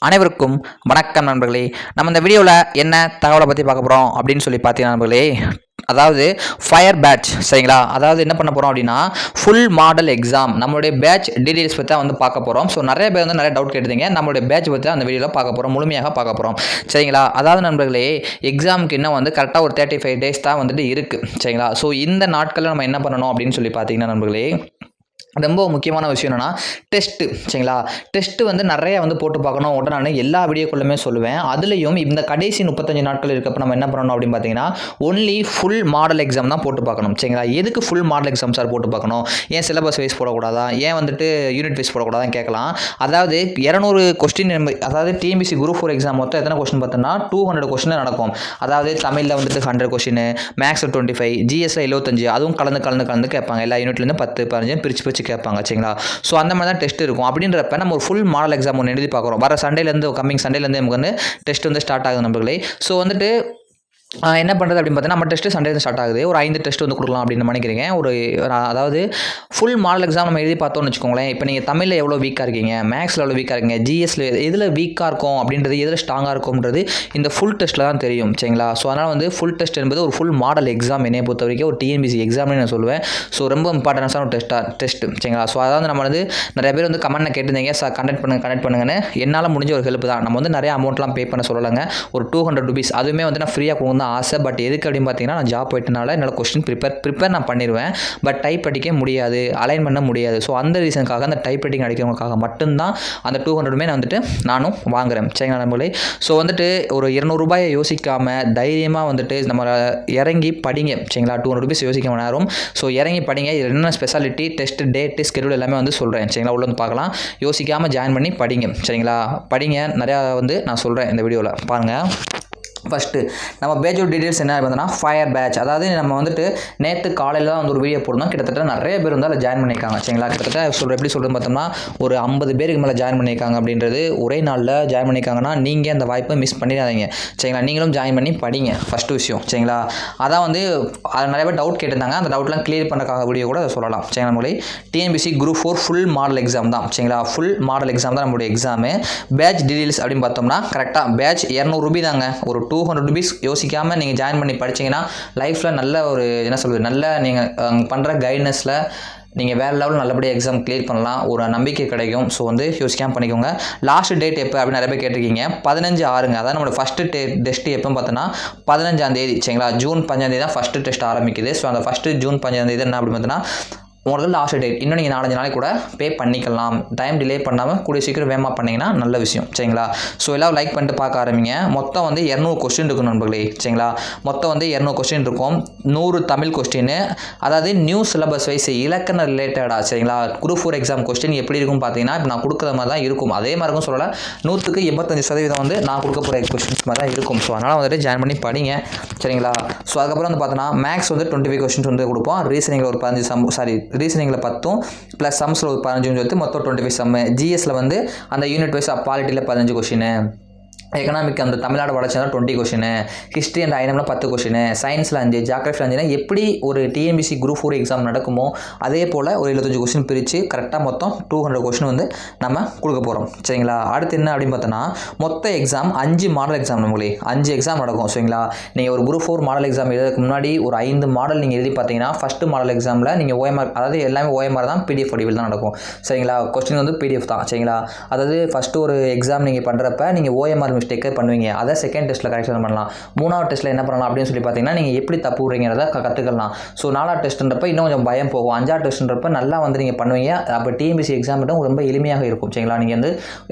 அனைவருக்கும் வணக்கம் நண்பர்களே. நம்ம இந்த வீடியோவில் என்ன தகவலை பற்றி பார்க்க போகிறோம் அப்படின்னு சொல்லி பார்த்தீங்கன்னா நண்பர்களே, அதாவது ஃபயர் பேட்ச் சரிங்களா. அதாவது என்ன பண்ண போகிறோம் அப்படின்னா, ஃபுல் மாடல் எக்ஸாம் நம்மளுடைய பேட்ச் டீடைல்ஸ் பற்றி தான் வந்து பார்க்க போகிறோம். ஸோ நிறைய பேர் வந்து நிறைய டவுட் கேட்டுருந்தீங்க. நம்மளுடைய பேட்ச் பற்றி அந்த வீடியோவில் பார்க்க போகிறோம், முழுமையாக பார்க்க போகிறோம் சரிங்களா. அதாவது நண்பர்களே, எக்ஸாமுக்கு இன்னும் வந்து கரெக்டாக ஒரு 35 டேஸ் தான் வந்துட்டு இருக்குது சரிங்களா. ஸோ இந்த நாட்களில் நம்ம என்ன பண்ணணும் அப்படின்னு சொல்லி பார்த்தீங்கன்னா நண்பர்களே, ரொம்ப முக்கியமான விஷயம் என்னென்னா டெஸ்ட்டு சரிங்களா. டெஸ்ட்டு வந்து நிறைய வந்து போட்டு பார்க்கணும். உடனே நான் எல்லா வீடியோக்குள்ளுமே சொல்லுவேன். அதுலேயும் இந்த கடைசி 35 நாட்கள் இருக்கப்போ நம்ம என்ன பண்ணணும் அப்படின்னு பார்த்தீங்கன்னா, ஒன்லி ஃபுல் மாடல் எக்ஸாம் தான் போட்டு பார்க்கணும் சரிங்களா. எதுக்கு ஃபுல் மாடல் எக்ஸாம் சார் போட்டு பார்க்கணும், ஏன் சிலபஸ் வைஸ் போடக்கூடாதா, ஏன் வந்துட்டு யூனிட் வைஸ் போடக்கூடாதான்னு கேட்கலாம். அதாவது 200 கொஸ்டின், அதாவது டிஎன்பிஎஸ்சி குரூப் 4 எக்ஸாம் மொத்தம் எத்தனை கொஸ்டின் பார்த்தோம்னா 200 கொஸ்டின் நடக்கும். அதாவது தமிழில் வந்துட்டு 100 கொஸ்டின், மேக்ஸில் 25, ஜிஎஸ்ல 75, அதுவும் கலந்து கேட்பாங்க. எல்லா யூனிட்லேருந்து 10, 15 பிரித்து கேட்பாங்க சரிங்களா. ஸோ அந்த மாதிரி தான் டெஸ்ட் இருக்கும். அப்படின்றப்ப நம்ம ஒரு ஃபுல் மாடல் எக்ஸாம் ஒன்று எழுதி பார்க்குறோம். வர சண்டேலேருந்து, கம்மிங் சண்டேலேருந்து நமக்கு வந்து டெஸ்ட் வந்து ஸ்டார்ட் ஆகுது நண்பர்களே. ஸோ வந்துட்டு என்ன பண்ணுறது அப்படின்னு பார்த்தீங்கன்னா, நம்ம டெஸ்ட்டு சண்டே ஸ்டார்ட் ஆகுது. ஒரு 5 டெஸ்ட் வந்து கொடுக்கலாம் அப்படின்னு நினைக்கிறீங்க. அதாவது ஃபுல் மாடல் எக்ஸாம் நம்ம எழுதி பார்த்தோம்னு வச்சுக்கோங்களேன். இப்போ நீங்கள் தமிழில் எவ்வளோ வீக்காக இருக்கீங்க, மேக்ஸில் எவ்வளோ வீக்காக இருக்கீங்க, ஜிஎஸ்ல எதில் வீக்காக இருக்கும் அப்படின்றது, எதில் ஸ்ட்ராங்காக இருக்கும்ன்றது இந்த ஃபுல் டெஸ்ட்டில் தான் தெரியும் சரிங்களா. ஸோ அதனால் வந்து ஃபுல் டெஸ்ட் என்பது ஒரு ஃபுல் மாடல் எக்ஸாம் என்னை பொறுத்த வரைக்கும் ஒரு டிஎன்பிஎஸ்சி எக்ஸாம்னு நான் சொல்லுவேன். ஸோ ரொம்ப இம்பார்ட்டன்ஸான ஒரு டெஸ்ட்டு சரிங்களா. ஸோ அதாவது நம்ம வந்து நிறைய பேர் வந்து கமெண்ட்டில் கேட்டிருந்தீங்க, சார் கண்டக்ட் பண்ணுங்கன்னு. என்னால் முடிஞ்ச ஒரு ஹெல்ப் தான். நம்ம வந்து நிறைய அமௌண்ட்லாம் பே பண்ண சொல்லலைங்க. ஒரு 200 ருபீஸ், அதுவுமே வந்து நான் ஃப்ரீயாக கொடுக்கணும் தான் ஆசை. பட் எதுக்கு அப்படின்னு பார்த்தீங்கன்னா, நான் ஜாப் போயிட்டனால என்னோட கொஸ்டின் ப்ரிப்பேர் நான் பண்ணிடுவேன். பட் டைப் அடிக்க முடியாது, அலைன் பண்ண முடியாது. ஸோ அந்த ரீசனுக்காக, அந்த டைப் ரைட்டிங் அடிக்கிறவங்களுக்காக மட்டும்தான் அந்த 200மே நான் வந்துட்டு நானும் வாங்குறேன் சரிங்களா நண்பர்களே. ஸோ வந்துட்டு ஒரு 200 ரூபாயை யோசிக்காமல் தைரியமாக வந்துட்டு நம்ம இறங்கி படிங்க சரிங்களா. 200 ருபீஸ் யோசிக்க நேரம். ஸோ இறங்கி படிங்க. இது என்ன ஸ்பெஷாலிட்டி, டெஸ்ட் டேட்டு, ஸ்கெடியூல் எல்லாமே வந்து சொல்கிறேன் சரிங்களா. உள்ள வந்து பார்க்கலாம். யோசிக்காமல் ஜாயின் பண்ணி படிங்க சரிங்களா. படிங்க, நிறையா வந்து நான் சொல்கிறேன் இந்த வீடியோவில் பாருங்கள். ஃபஸ்ட்டு நம்ம பேட்சோட டீடைல்ஸ் என்ன பார்த்தோன்னா, ஃபயர் பேட்ச். அதாவது நம்ம வந்துட்டு நேற்று காலையில் தான் வந்து ஒரு வீடியோ போடணும். கிட்டத்தட்ட நிறைய பேர் வந்து அதில் ஜாயின் பண்ணியிருக்காங்க சரிங்களா. கிட்டத்தட்ட எப்படி சொல்கிறது பார்த்தோம்னா, ஒரு 50 பேருக்கு மேலே ஜாயின் பண்ணியிருக்காங்க. அப்படின்றது ஒரே நாளில் ஜாயின் பண்ணியிருக்காங்கன்னா, நீங்கள் அந்த வாய்ப்பை மிஸ் பண்ணிடாதீங்க சரிங்களா. நீங்களும் ஜாயின் பண்ணி படிங்க ஃபஸ்ட்டு விஷயம் சரிங்களா. அதான் வந்து நிறைய பேர் டவுட் கேட்டிருந்தாங்க. அந்த டவுட்லாம் கிளியர் பண்ணுறக்காக வீடியோ கூட அதை சொல்லலாம் சரிங்களா. நம்மளே TNPSC group 4 full model exam தான் சரிங்களா. ஃபுல் மாடல் எக்ஸாம் தான் நம்மளுடைய எக்ஸாமு. பேட்ச் டீடைல்ஸ் அப்படின்னு பார்த்தோம்னா, கரெக்டாக பேட்ச் 200 ரூபாய் தாங்க. ஒரு 200 ருபீஸ் யோசிக்காமல் நீங்கள் ஜாயின் பண்ணி படிச்சிங்கன்னா லைஃப்பில் நல்ல ஒரு என்ன சொல்வது, நல்ல நீங்கள் பண்ணுற கைட்னஸில் நீங்கள் வேறு லெவலில் நல்லபடியாக எக்ஸாம் கிளியர் பண்ணலாம், ஒரு நம்பிக்கை கிடைக்கும். ஸோ வந்து யோசிக்காமல் பண்ணிக்கோங்க. லாஸ்ட் டேட் எப்போ அப்படின்னு நிறைய பேர் கேட்டிருக்கீங்க. 15/6ங்க. அதாவது நம்மளோட ஃபஸ்ட்டு டெஸ்ட்டு எப்போன்னு பார்த்தோன்னா 15ஆம் தேதி சரிங்களா. ஜூன் 5ஆம் தேதி தான் ஃபஸ்ட்டு டெஸ்ட் ஆரம்பிக்குது. ஸோ அந்த ஃபஸ்ட்டு ஜூன் 5ஆம் தேதி என்ன அப்படின்னு பார்த்தோன்னா உங்களுக்கு லாஸ்ட் டேட். இன்னும் நீங்கள் 4-5 நாளைக்கு கூட பே பண்ணிக்கலாம். டைம் டிலே பண்ணாமல் கூடிய சீக்கிரம் வேகமாக பண்ணிங்கன்னா நல்ல விஷயம் சரிங்களா. ஸோ எல்லாம் லைக் பண்ணிட்டு பார்க்க ஆரம்பிங்க. மொத்தம் வந்து 200 கொஸ்டின் இருக்கும் நண்பர்களே சரிங்களா. மொத்தம் வந்து 200 கொஸ்டின் இருக்கும். 100 தமிழ் கொஸ்டின், அதாவது நியூ சிலபஸ் வைஸ் இலக்கண ரிலேட்டடாக சரிங்களா. குரூப் 4 எக்ஸாம் கொஸ்டின் எப்படி இருக்கும் பார்த்தீங்கன்னா, இப்போ நான் கொடுக்குற மாதிரி தான் இருக்கும். அதே மாதிரி இருக்கும் சொல்லலை, 100க்கு 85% வந்து நான் கொடுக்க போகிற கொஸ்டின்ஸ் மாதிரி தான் இருக்கும். ஸோ அதனால் வந்துட்டு ஜாயின் பண்ணி படிங்க சரிங்களா. ஸோ அதுக்கப்புறம் வந்து பார்த்தோன்னா மேக்ஸ் வந்து 25 கொஸ்டின்ஸ் வந்து கொடுப்போம். ரீசனிங்கில் ஒரு 15 ரீசனிங்கில் 10 ப்ளஸ் சம்ஸில் ஒரு 15 சொல்லிட்டு மொத்தம் 25 சம்மு. ஜிஎஸ்ல வந்து அந்த யூனிட் வைஸ் பாலிட்டியில் 15 கொஸ்டின், எக்கனாமிக் அந்த தமிழ்நாடு வளர்ச்சி 20 கொஸ்டின், ஹிஸ்ட்ரி அண்ட் ஐனமில் 10 கொஸ்டின், சயின்ஸில் 5, ஜியாகிரஃபியில் 5. எப்படி ஒரு டிஎன்பிஎஸ்சி குரூப் 4 எக்ஸாம் நடக்குமோ அதே போல் ஒரு 75 கொஸ்டின் பிரித்து கரெக்டாக மொத்தம் 200 கொஸ்டின் வந்து நம்ம கொடுக்க போகிறோம் சரிங்களா. அடுத்து என்ன அப்படின்னு பார்த்தோன்னா, மொத்த எக்ஸாம் 5 மாடல் எக்ஸாம். நம்மளே 5 எக்ஸாம் நடக்கும் சரிங்களா. நீங்கள் ஒரு குரூப் 4 மாடல் எக்ஸாம் எழுதுறதுக்கு முன்னாடி ஒரு 5 மாடல் நீங்கள் எழுதி பார்த்தீங்கன்னா, ஃபஸ்ட்டு மாடல் எக்ஸாமில் நீங்கள் ஓஎம்ஆர், அதாவது எல்லாமே ஓஎம்ஆர் தான், பிடிஎஃப் வடிவில் தான் நடக்கும் சரிங்களா. கொஸ்டின் வந்து பிடிஎஃப் தான் சரிங்களா. அதாவது ஃபஸ்ட்டு ஒரு எக்ஸாம் நீங்கள் பண்ணுறப்ப நீங்கள் ஓஎம்ஆர் மிஸ்டேக்கை பண்ணுவீங்க. அதை செகண்ட் டெஸ்ட்டில் கரெக்ஷன் பண்ணலாம். 3வது டெஸ்ட்டில் என்ன பண்ணலாம் அப்படின்னு சொல்லி பார்த்தீங்கன்னா, நீங்கள் எப்படி தப்பு விடுறீங்கிறத கற்றுக்கலாம். ஸோ 4வது டெஸ்ட்டுன்றப்ப இன்னும் கொஞ்சம் பயம் போகும். 5வது டெஸ்ட்டுன்றப்ப நல்லா வந்து நீங்கள் பண்ணுவீங்க. அப்போ டிஎன்பிஎஸ்சி எக்ஸாம் மட்டும் ரொம்ப எளிமையாக இருக்கும் சரிங்களா. நீங்கள் வந்து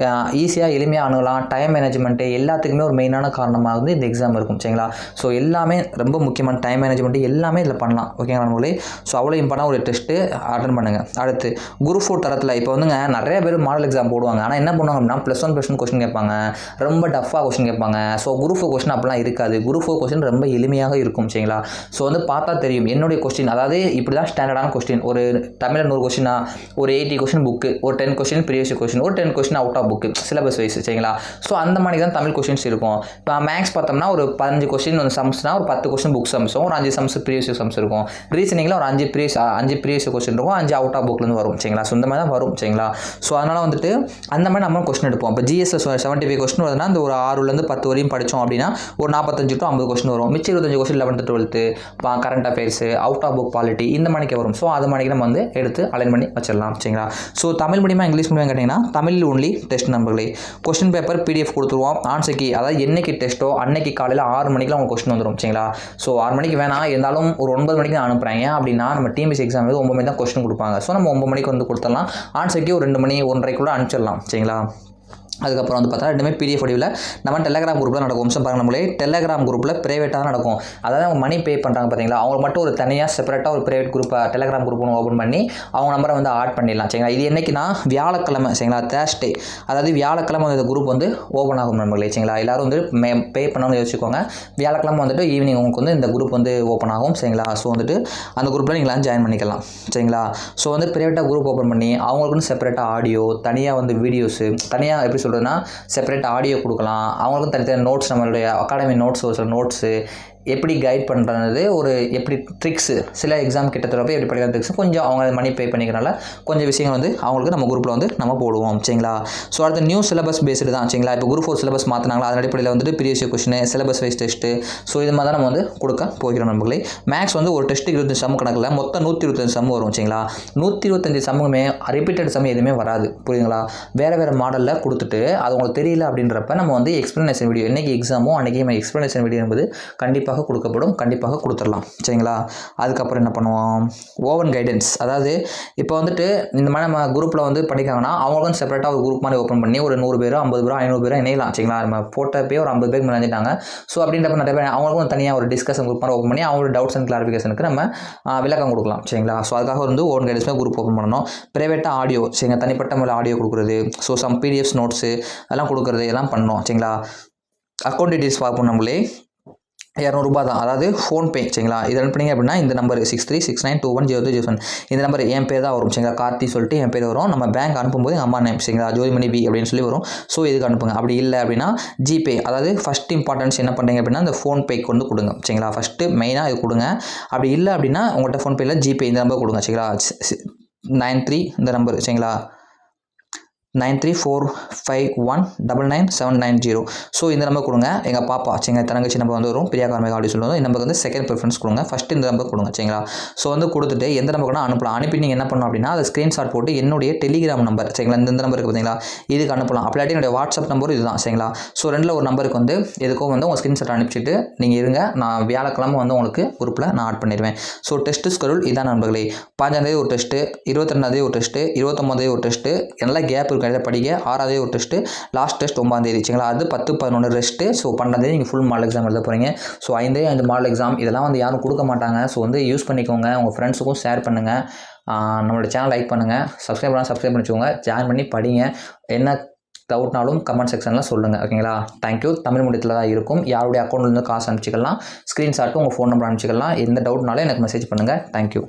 ஈஸியாக எளிமையாக அணுகலாம். டைம் மேனேஜ்மெண்ட்டு எல்லாத்துக்குமே ஒரு மெயினான காரணமாக வந்து இந்த எக்ஸாம் இருக்கும் சரிங்களா. ஸோ எல்லாமே ரொம்ப முக்கியமான டைம் மேனேஜ்மெண்ட்டு எல்லாமே இதில் பண்ணலாம் ஓகேங்களா நம்மளே. ஸோ அவ்வளோ இம்பார்ட்டான ஒரு டெஸ்ட்டு அட்டன் பண்ணுங்கள். அடுத்து குரூப் 4 தரத்தில் இப்போ வந்துங்க நிறைய பேர் மாடல் எக்ஸாம் போடுவாங்க. ஆனால் என்ன பண்ணுவாங்க அப்படின்னா, +1 கொஸ்டின் கேட்பாங்க. ரொம்ப டஃப்பாக கொஸ்டின் கேட்பாங்க. ஸோ குரூப் 4 கொஸ்டின் அப்படிலாம் இருக்காது. குரூப் 4 கொஸ்டின் ரொம்ப எளிமையாக இருக்கும் சரிங்களா. ஸோ வந்து பார்த்தா தெரியும் என்னுடைய கொஸ்டின், அதாவது இப்படி தான் ஸ்டாண்டர்டான கொஸ்டின். ஒரு தமிழில் 100 கொஸ்டினா ஒரு 80 கொஸ்டின் புக்கு, ஒரு 10 கொஸ்டின் ப்ரீவியஸ் கொஸ்டின், ஒரு 10 question out of book syllabus wise சரிங்களா. ஸோ அந்த மாதிரி தான் தமிழ் கொஸ்டின்ஸ் இருக்கும். இப்போ மேக்ஸ் பார்த்தோம்னா ஒரு 15 கொஸ்டின் வந்து சம்ஸ்னா ஒரு 10 கொஸ்டின் புக் சம்ஸும், ஒரு 5 சம்ஸ் ப்ரீவியஸ் சம்ஸ் இருக்கும். ரீசனிங்கில் ஒரு 5 ப்ரீவியஸ் கொஸ்டின் இருக்கும், 5 அவுட் ஆஃப் புக்லேருந்து வரும் சரிங்களா. ஸோ இந்த மாதிரி தான் வரும் சரிங்களா. ஸோ அதனால் வந்துட்டு அந்த மாதிரி நம்ம கொஸ்டின் எடுப்போம். இப்போ ஜிஎஸ்ல 75 கொஸ்டின் வருதுன்னா அந்த ஒரு 6லேருந்து 10 வரையும் படித்தோம் அப்படின்னா ஒரு 45 to 50 கொஸ்டின் வரும். மிச்சம் 25 question 11th 12th current affairs, out of book polity இந்த மாதிரிக்கு வரும். ஸோ அது மாதிரி நம்ம வந்து எடுத்து அலைன் பண்ணி வச்சிடலாம் சரிங்களா. ஸோ தமிழ் மீடியமா இங்கிலீஷ் மீடியம் கேட்டிங்கன்னா தமிழ் ஒன்லி டெஸ்ட் நம்பர்களே. கொஸ்டின் பேப்பர் பிடிஎஃப் கொடுத்துருவோம். ஆன்சர் கீ அதாவது என்னைக்கு டெஸ்ட்டோ அன்னைக்கு காலையில் 6 மணிக்கெலாம் உங்களுக்கு கொஸ்டின் வந்துடும் சரிங்களா. ஸோ 6 மணிக்கு வேணாம், இருந்தாலும் ஒரு 9 மணிக்கு தான் அனுப்புகிறாங்க அப்படின்னா நம்ம டிஎன்பிஎஸ்சி எக்ஸாம் வந்து 9 மணிக்கு தான் கொஸ்டின் கொடுப்பாங்க. ஸோ நம்ம 9 மணிக்கு வந்து கொடுத்துடலாம். ஆன்சர் கீ ஒரு 2 மணி 1:30 அனுப்பிச்சிடலாம் சரிங்களா. அதுக்கப்புறம் வந்து பார்த்தா ரெண்டுமே பிடிஎஃப் வடிவில் நம்ம டெலகிராம் குரூப்பில் நடக்கும். நிமிஷம் பாருங்கள், நம்மளே டெலகிராம் குரூப்பில் ப்ரைவேட்டாக நடக்கும். அதாவது அவங்க மணி பே பண்ணுறாங்க பார்த்தீங்களா, அவங்களுக்கு மட்டும் ஒரு தனியாக செப்பரேட்டாக ஒரு ப்ரைவேட் குரூப்பை டெலகிராம் குரூப் ஒன்று ஓப்பன் பண்ணி அவங்க நம்பரை வந்து ஆட் பண்ணிடலாம் சரிங்களா. இது என்னைக்குன்னா வியாழக்கிழமை சரிங்களா, தேர்ஸ்டே, அதாவது வியாழக்கிழமை அந்த குரூப் வந்து ஓப்பன் ஆகும் நண்பர்களே சரிங்களா. எல்லாரும் வந்து பே பண்ணணும்னு யோசிச்சுக்கோங்க. வியாழக்கிழமை வந்துட்டு ஈவினிங் உங்களுக்கு வந்து இந்த குரூப் வந்து ஓப்பன் ஆகும் சரிங்களா. ஸோ வந்துட்டு அந்த குரூப்பில் நீங்களாம் ஜாயின் பண்ணிக்கலாம் சரிங்களா. ஸோ வந்து ப்ரைவேட்டாக குரூப் ஓப்பன் பண்ணி அவங்களுக்குன்னு செப்பரேட்டாக ஆடியோ, தனியாக வந்து வீடியோஸு, தனியாக எப்படி சொல்கிறதுனா செப்பரேட் ஆடியோ கொடுக்கலாம். அவங்களுக்கும் தனித்தனி நோட்ஸ், நம்மளுடைய அகாடமி நோட்ஸ், ஒரு சில நோட்ஸு எப்படி கைட் பண்ணுறது, ஒரு எப்படி ட்ரிக்ஸு, சில எக்ஸாம் கிட்டத்தட்ட எப்படி படிக்கிற ட்ரிக்ஸ் கொஞ்சம் அவங்க மணி பே பண்ணிக்கிறனால கொஞ்சம் விஷயங்கள் வந்து அவங்களுக்கு நம்ம குரூப்பில் வந்து நம்ம போடுவோம் சரிங்களா. ஸோ அடுத்த நியூ சிலபஸ் பேஸ்டு தான் சரிங்களா. இப்போ குரூப் 4 சிலபஸ் மாற்றினாங்களா, அதன் அடிப்படையில் வந்துட்டு previous question, syllabus wise test, so இது மாதிரி தான் நம்ம வந்து கொடுக்க போகிறோம் நண்பர்களே. மேக்ஸ் வந்து ஒரு டெஸ்ட்டு 25 சம் கணக்கில் மொத்தம் 125 சம் வரும் சரிங்களா. 125 சம்முமே ரிப்பீட்டட் சம் எதுவுமே வராது புரியுதுங்களா. வேறு மாடலில் கொடுத்துட்டு அது உங்களுக்கு தெரியல அப்படின்றப்ப நம்ம வந்து எக்ஸ்ப்ளனேஷன் வீடியோ, என்றைக்கு எக்ஸாமோ அன்றைக்கி நம்ம எக்ஸ்ப்ளனேஷன் வீடியோ என்பது கண்டிப்பாக கொடுக்கப்படும், கண்டிப்பாக கொடுத்துடலாம் சரிங்களா. அதுக்கப்புறம் என்ன பண்ணுவோம், ஓவன் கைடன்ஸ், அதாவது இப்போ வந்துட்டு இந்த மாதிரி நம்ம குரூப்பில் வந்து படிக்காங்கன்னா அவங்களுக்கும் செப்பரேட்டாக ஒரு குரூப் மாதிரி ஓப்பன் பண்ணி ஒரு 100 பேரோ 50 பேரோ 500 பேரோ இணையலாம் சரிங்களா. நம்ம போட்டப்பே ஒரு 50 பேருக்கு இணைஞ்சிட்டாங்க. ஸோ அப்படின்றப்ப நிறைய பேர் அவங்களுக்கும் தனியாக ஒரு டிஸ்கஷன் குரூப் மாதிரி ஓப்பன் பண்ணி அவங்களோட டவுட்ஸ் அண்ட் கிளாரிஃபிகேஷனுக்கு நம்ம விளக்கம் கொடுக்கலாம் சரிங்களா. ஸோ அதுக்காக வந்து ஓவன் கைடன்ஸ் குரூப் ஓப்பன் பண்ணணும். ப்ரைவேட்டாக ஆடியோ சரிங்க, தனிப்பட்ட முறையில் ஆடியோ கொடுக்குறது, ஸோ சம் பிடிஎஃப்ஸ் நோட்ஸு அதெல்லாம் கொடுக்குறது எல்லாம் பண்ணோம் சரிங்களா. அக்கௌண்ட் டீட்டெயில்ஸ் பார்ப்போம் நம்மளே. 200 தான், அதாவது ஃபோன்பே சரிங்களா. இது ரன் பண்ணிங்க அப்படின்னா இந்த நம்பர் 6369210307 இந்த நம்பர் என் பேர் தான் வரும் சரிங்களா. கார்த்தி சொல்லிட்டு என் பேர் வரும். நம்ம பேங்க் அனுப்பும்போது எங்கள் அம்மா நேம் சரிங்களா, ஜோதிமணி பி அப்படின்னு சொல்லி வரும். ஸோ இதுக்கு அனுப்புங்க. அப்படி இல்லை அப்படின்னா ஜிபே, அதாவது ஃபஸ்ட் இம்பார்ட்டன்ஸ் என்ன பண்ணுறீங்க அப்படின்னா இந்த ஃபோன்பேக்கு வந்து கொடுங்க சரிங்களா. ஃபஸ்ட்டு மெயினாக இது கொடுங்க. அப்படி இல்லை அப்படின்னா உங்கள்கிட்ட ஃபோன்பேயில் ஜிபே இந்த நம்பர் கொடுங்க சரிங்களா. 93 இந்த நம்பர் சரிங்களா, 9345199790. ஸோ இந்த நம்பர் கொடுங்க. எங்கள் பாப்பா சரிங்க, தங்கச்சி நம்பர் வந்து வரும், பிரியா கார்மேகா அப்படி சொல்லுவோம். இந்த நம்பருக்கு வந்து செகண்ட் ப்ரிஃபரன்ஸ் கொடுங்க. ஃபஸ்ட்டு இந்த நம்பர் கொடுங்க சரிங்களா. ஸோ வந்து கொடுத்துட்டு எந்த நம்பர் கூட அனுப்பலாம். அனுப்பி நீங்கள் என்ன பண்ணணும் அப்படின்னா அதை ஸ்க்ரீன்ஷாட் போட்டு என்னுடைய டெலிகிராம் நம்பர் சரிங்களா, இந்த நம்பருக்கு பார்த்தீங்களா இதுக்கு அனுப்பலாம். அப்படி என்னுடைய வாட்ஸ்அப் நம்பரும் இதுதான் சரிங்களா. ஸோ ரெண்டில் ஒரு நம்பருக்கு வந்து எதுக்கும் வந்து உங்கள் ஸ்க்ரீன்ஷாட் அனுப்பிச்சிட்டு நீங்கள் இருங்க, நான் வியாழக்கிழமை வந்து உங்களுக்கு குரூப்பில் நான் ஆட் பண்ணிடுவேன். ஸோ டெஸ்ட்டு ஸ்கெடியூல் இதான் நண்பர்களே. 5ஆம் ஒரு டெஸ்ட்டு, 22ஆம் ஒரு டெஸ்ட்டு, 29ஆம் ஒரு டெஸ்ட்டு, நல்லா கேப் இருக்கு படிக்க. 6ஆவது ஒரு டெஸ்ட்டு, லாஸ்ட் டெஸ்ட் 9ஆம் சரிங்களா. அது 10, 11 ரெஸ்ட்டு. ஸோ 12ஆம் நீங்கள் ஃபுல் மாடல் எக்ஸாம் எழுத போகிறீங்க. ஸோ 5 மாடல் எக்ஸாம் இதெல்லாம் வந்து யாரும் கொடுக்க மாட்டாங்க. ஸோ வந்து யூஸ் பண்ணிக்கோங்க, உங்கள் ஃப்ரெண்ட்ஸுக்கும் ஷேர் பண்ணுங்கள். நம்மளோட சேனல் லைக் பண்ணுங்கள், சப்ஸ்கிரைப் பண்ணி வச்சுக்கோங்க, ஜாயின் பண்ணி படிங்க. என்ன டவுட்னாலும் கமெண்ட் செக்ஷனில் சொல்லுங்கள் ஓகேங்களா. தேங்க்யூ. தமிழ் மீடியத்தில் தான் இருக்கும். யாருடைய அக்கௌண்ட்லேருந்து காசு அனுப்பிச்சிக்கலாம், ஸ்க்ரீன்ஷாட்டு உங்கள் ஃபோன் நம்பர் அனுப்பிச்சிக்கலாம். எந்த டவுட்னாலும் எனக்கு மெசேஜ் பண்ணுங்கள். தேங்க்யூ.